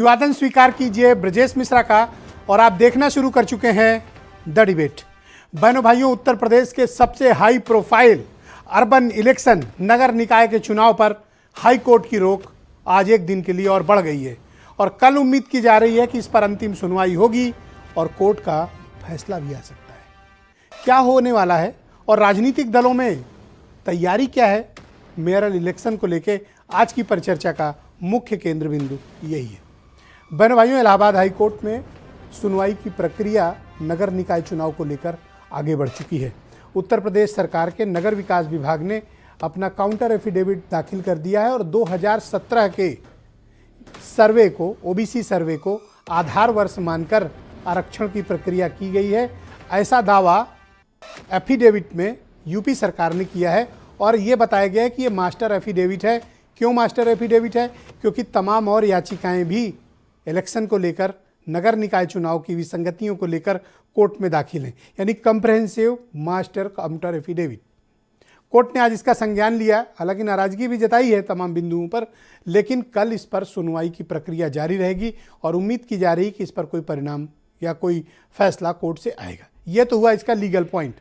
अभिवादन स्वीकार कीजिए ब्रजेश मिश्रा का। और आप देखना शुरू कर चुके हैं द डिबेट। बहनों भाइयों, उत्तर प्रदेश के सबसे हाई प्रोफाइल अर्बन इलेक्शन नगर निकाय के चुनाव पर हाई कोर्ट की रोक आज एक दिन के लिए और बढ़ गई है और कल उम्मीद की जा रही है कि इस पर अंतिम सुनवाई होगी और कोर्ट का फैसला भी आ सकता है। क्या होने वाला है और राजनीतिक दलों में तैयारी क्या है, मेयरल इलेक्शन को लेकर आज की परिचर्चा का मुख्य केंद्र बिंदु यही है। बहनों भाइयों, इलाहाबाद हाई कोर्ट में सुनवाई की प्रक्रिया नगर निकाय चुनाव को लेकर आगे बढ़ चुकी है। उत्तर प्रदेश सरकार के नगर विकास विभाग ने अपना काउंटर एफिडेविट दाखिल कर दिया है और 2017 के सर्वे को, ओबीसी सर्वे को आधार वर्ष मानकर आरक्षण की प्रक्रिया की गई है। ऐसा दावा एफिडेविट में यूपी सरकार ने किया है और ये बताया गया है कि ये मास्टर एफिडेविट है। क्यों मास्टर एफिडेविट है? क्योंकि तमाम और याचिकाएं भी इलेक्शन को लेकर, नगर निकाय चुनाव की विसंगतियों को लेकर कोर्ट में दाखिल हैं, यानी comprehensive master counter affidavit. Court ने आज इसका संज्ञान लिया, हालांकि नाराजगी भी जताई है तमाम बिंदुओं पर, लेकिन कल इस पर सुनवाई की प्रक्रिया जारी रहेगी और उम्मीद की जा रही है कि इस पर कोई परिणाम या कोई फैसला कोर्ट से आएगा। यह तो हुआ इसका लीगल पॉइंट।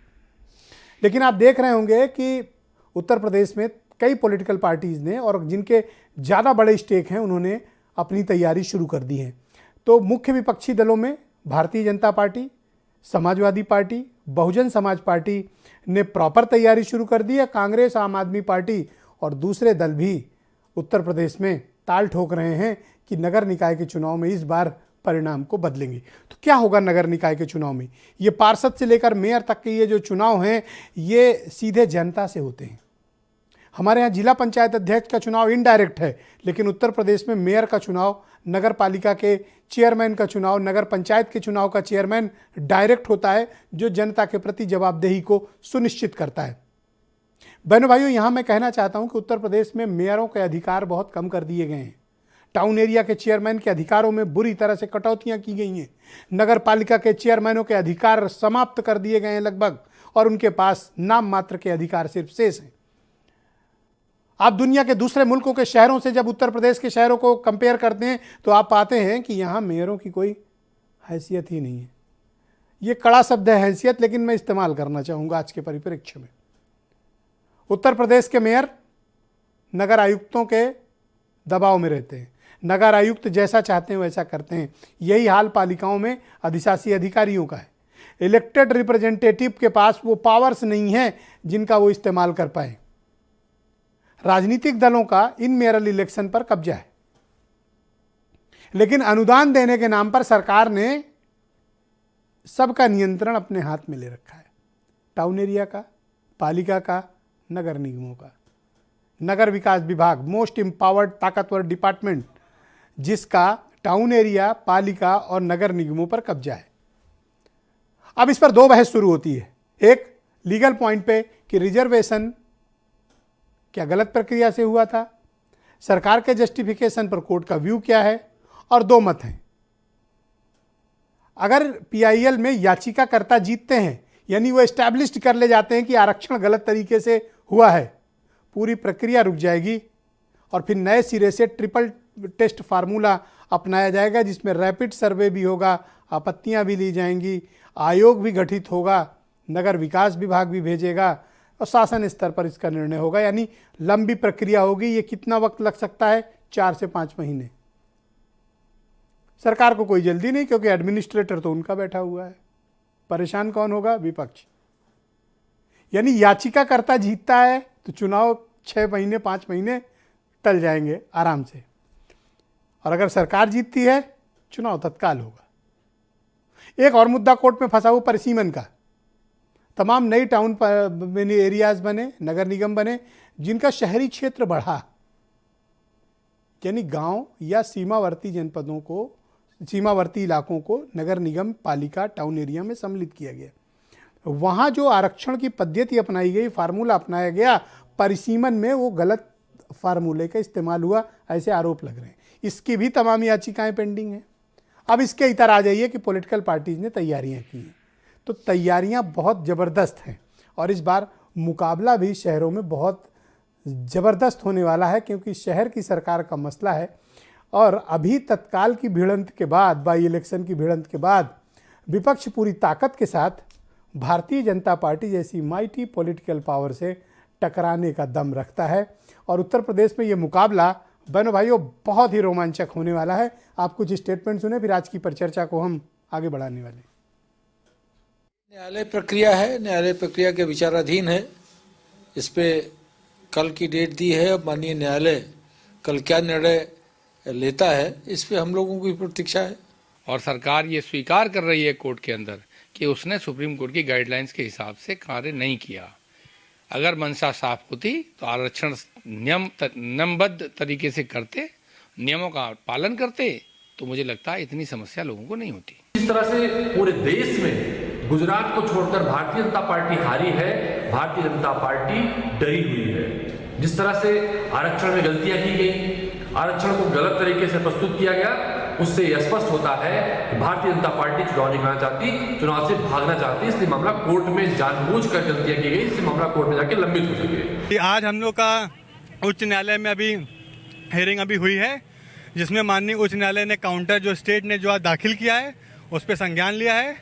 लेकिन आप देख रहे होंगे कि उत्तर प्रदेश में कई पॉलिटिकल पार्टीज़ ने, और जिनके ज़्यादा बड़े स्टेक हैं, उन्होंने अपनी तैयारी शुरू कर दी है। तो मुख्य विपक्षी दलों में Bharatiya Janata party, Samajwadi party, Bahujan Samaj party ने प्रॉपर तैयारी शुरू कर दी है। कांग्रेस, आम आदमी पार्टी और दूसरे दल भी उत्तर प्रदेश में ताल ठोक रहे हैं कि नगर निकाय के चुनाव में इस बार परिणाम को बदलेंगे। तो क्या होगा नगर निकाय के चुनाव में? ये पार्षद से लेकर मेयर तक के ये जो चुनाव हैं, ये सीधे जनता से होते हैं। हमारे यहाँ जिला पंचायत अध्यक्ष का चुनाव इनडायरेक्ट है, लेकिन उत्तर प्रदेश में मेयर का चुनाव, नगर पालिका के चेयरमैन का चुनाव, नगर पंचायत के चुनाव का चेयरमैन डायरेक्ट होता है, जो जनता के प्रति जवाबदेही को सुनिश्चित करता है। बहनों भाइयों, यहाँ मैं कहना चाहता हूँ कि उत्तर प्रदेश में मेयरों के अधिकार बहुत कम कर दिए गए हैं। टाउन एरिया के चेयरमैन के अधिकारों में बुरी तरह से कटौतियाँ की गई हैं। नगर पालिका के चेयरमैनों के अधिकार समाप्त कर दिए गए हैं लगभग, और उनके पास नाम मात्र के अधिकार सिर्फ शेष हैं। आप दुनिया के दूसरे मुल्कों के शहरों से जब उत्तर प्रदेश के शहरों को कंपेयर करते हैं तो आप पाते हैं कि यहाँ मेयरों की कोई हैसियत ही नहीं है। ये कड़ा शब्द है हैसियत, लेकिन मैं इस्तेमाल करना चाहूँगा आज के परिप्रेक्ष्य में। उत्तर प्रदेश के मेयर नगर आयुक्तों के दबाव में रहते हैं। नगर आयुक्त जैसा चाहते हैं वैसा करते हैं। यही हाल पालिकाओं में अधिशासी अधिकारियों का है। इलेक्टेड रिप्रेजेंटेटिव के पास वो पावर्स नहीं है जिनका वो इस्तेमाल कर पाए। राजनीतिक दलों का इन मेयरल इलेक्शन पर कब्जा है, लेकिन अनुदान देने के नाम पर सरकार ने सबका नियंत्रण अपने हाथ में ले रखा है। टाउन एरिया का, पालिका का, नगर निगमों का। नगर विकास विभाग मोस्ट एम्पावर्ड, ताकतवर डिपार्टमेंट, जिसका टाउन एरिया, पालिका और नगर निगमों पर कब्जा है। अब इस पर दो बहस शुरू होती है। एक लीगल पॉइंट पे कि रिजर्वेशन क्या गलत प्रक्रिया से हुआ था, सरकार के जस्टिफिकेशन पर कोर्ट का व्यू क्या है, और दो मत हैं। अगर पीआईएल में याचिकाकर्ता जीतते हैं, यानी वो एस्टैब्लिश्ड कर ले जाते हैं कि आरक्षण गलत तरीके से हुआ है, पूरी प्रक्रिया रुक जाएगी और फिर नए सिरे से ट्रिपल टेस्ट फार्मूला अपनाया जाएगा, जिसमें रैपिड सर्वे भी होगा, आपत्तियां भी ली जाएंगी, आयोग भी गठित होगा, नगर विकास विभाग भी भेजेगा और शासन स्तर पर इसका निर्णय होगा। यानी लंबी प्रक्रिया होगी। ये कितना वक्त लग सकता है? 4 से 5 महीने। सरकार को कोई जल्दी नहीं, क्योंकि एडमिनिस्ट्रेटर तो उनका बैठा हुआ है। परेशान कौन होगा? विपक्ष। यानी याचिकाकर्ता जीतता है तो चुनाव 6 महीने 5 महीने टल जाएंगे आराम से, और अगर सरकार जीतती है चुनाव तत्काल होगा। एक और मुद्दा कोर्ट में फंसा हुआ परिसीमन का। तमाम नई टाउन एरियाज बने, नगर निगम बने, जिनका शहरी क्षेत्र बढ़ा, यानी गांव या सीमावर्ती जनपदों को, सीमावर्ती इलाकों को नगर निगम, पालिका, टाउन एरिया में सम्मिलित किया गया। वहाँ जो आरक्षण की पद्धति अपनाई गई, फार्मूला अपनाया गया, परिसीमन में वो गलत फार्मूले का इस्तेमाल हुआ, ऐसे आरोप लग रहे हैं। इसकी भी तमाम याचिकाएं पेंडिंग हैं। अब इसके इतर आ जाइए कि पॉलिटिकल पार्टीज ने तैयारियां की हैं, तो तैयारियां बहुत ज़बरदस्त हैं और इस बार मुकाबला भी शहरों में बहुत ज़बरदस्त होने वाला है, क्योंकि शहर की सरकार का मसला है और अभी तत्काल की भिड़ंत के बाद, बाई इलेक्शन की भिड़ंत के बाद विपक्ष पूरी ताकत के साथ भारतीय जनता पार्टी जैसी माइटी पॉलिटिकल पावर से टकराने का दम रखता है। और उत्तर प्रदेश में ये मुकाबला बहनों भाइयों बहुत ही रोमांचक होने वाला है। आप कुछ स्टेटमेंट सुने, फिर आज की परिचर्चा को हम आगे बढ़ाने वाले। न्यायालय प्रक्रिया है, न्यायालय प्रक्रिया के विचाराधीन है। इस पे कल की डेट दी है। अब माननीय न्यायालय कल क्या निर्णय लेता है, इस पे हम लोगों की प्रतीक्षा है। और सरकार ये स्वीकार कर रही है कोर्ट के अंदर कि उसने सुप्रीम कोर्ट की गाइडलाइंस के हिसाब से कार्य नहीं किया। अगर मंशा साफ होती तो आरक्षण नियमबद्ध तरीके से करते, नियमों का पालन करते, तो मुझे लगता है इतनी समस्या लोगों को नहीं होती। इस तरह से पूरे देश में गुजरात को छोड़कर भारतीय जनता पार्टी हारी है, भारतीय जनता पार्टी डरी हुई है। जिस तरह से आरक्षण में गलतियां की गई, आरक्षण को गलत तरीके से प्रस्तुत किया गया, उससे यह स्पष्ट होता है कि भारतीय जनता पार्टी चुनाव नहीं कराना चाहती, चुनाव से भागना चाहती। इसलिए मामला कोर्ट में जानबूझकर गलतियां की गई, इसलिए मामला कोर्ट में जाके लंबित हो सके। आज हम लोग का उच्च न्यायालय में अभी हेयरिंग अभी हुई है, जिसमें माननीय उच्च न्यायालय ने काउंटर जो स्टेट ने जो आज दाखिल किया है उस पर संज्ञान लिया है,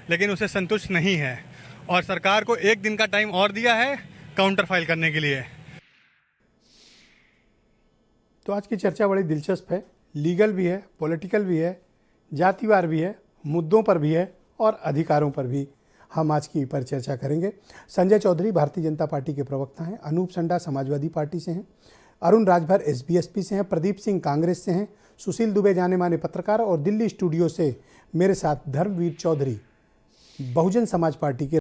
लेकिन उसे संतुष्ट नहीं है और सरकार को 1 दिन का टाइम और दिया है काउंटर फाइल करने के लिए। तो आज की चर्चा बड़ी दिलचस्प है, लीगल भी है, पॉलिटिकल भी है, जातिवार भी है, मुद्दों पर भी है और अधिकारों पर भी हम आज की परिचर्चा करेंगे। संजय चौधरी भारतीय जनता पार्टी के प्रवक्ता हैं, अनूप संडा समाजवादी पार्टी से हैं, अरुण राजभर एसबीएसपी से हैं, प्रदीप सिंह कांग्रेस से हैं, सुशील दुबे जाने माने पत्रकार और दिल्ली स्टूडियो से मेरे साथ धर्मवीर चौधरी बहुजन समाज पार्टी के